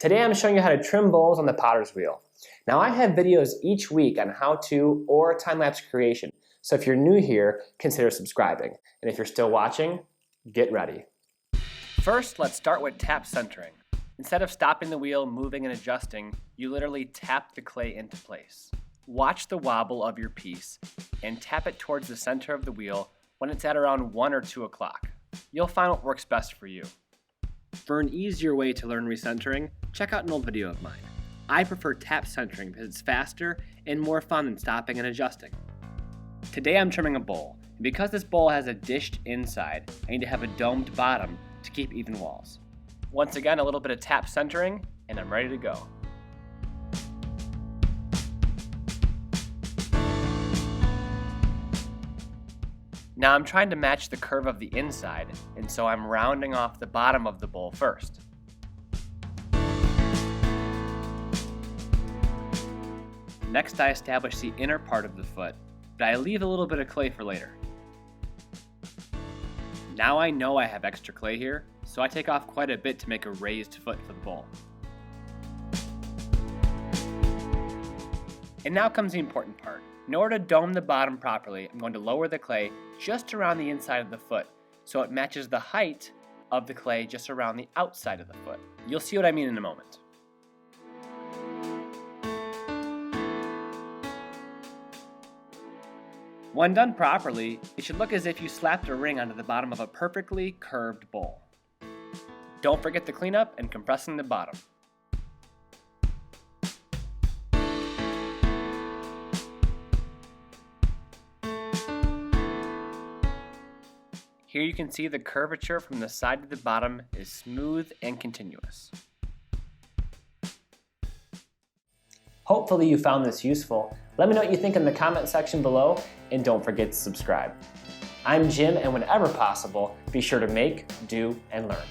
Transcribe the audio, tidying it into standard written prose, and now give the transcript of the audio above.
Today I'm showing you how to trim bowls on the potter's wheel. Now I have videos each week on how to or time-lapse creation. So if you're new here, consider subscribing. And if you're still watching, get ready. First, let's start with tap centering. Instead of stopping the wheel, moving and adjusting, you literally tap the clay into place. Watch the wobble of your piece and tap it towards the center of the wheel when it's at around 1 or 2 o'clock. You'll find what works best for you. For an easier way to learn recentering, check out an old video of mine. I prefer tap centering because it's faster and more fun than stopping and adjusting. Today I'm trimming a bowl, and because this bowl has a dished inside, I need to have a domed bottom to keep even walls. Once again, a little bit of tap centering, and I'm ready to go. Now I'm trying to match the curve of the inside, and so I'm rounding off the bottom of the bowl first. Next I establish the inner part of the foot, but I leave a little bit of clay for later. Now I know I have extra clay here, so I take off quite a bit to make a raised foot for the bowl. And now comes the important part. In order to dome the bottom properly, I'm going to lower the clay just around the inside of the foot so it matches the height of the clay just around the outside of the foot. You'll see what I mean in a moment. When done properly, it should look as if you slapped a ring onto the bottom of a perfectly curved bowl. Don't forget the cleanup and compressing the bottom. Here you can see the curvature from the side to the bottom is smooth and continuous. Hopefully you found this useful. Let me know what you think in the comment section below, and don't forget to subscribe. I'm Jim, and whenever possible, be sure to make, do, and learn.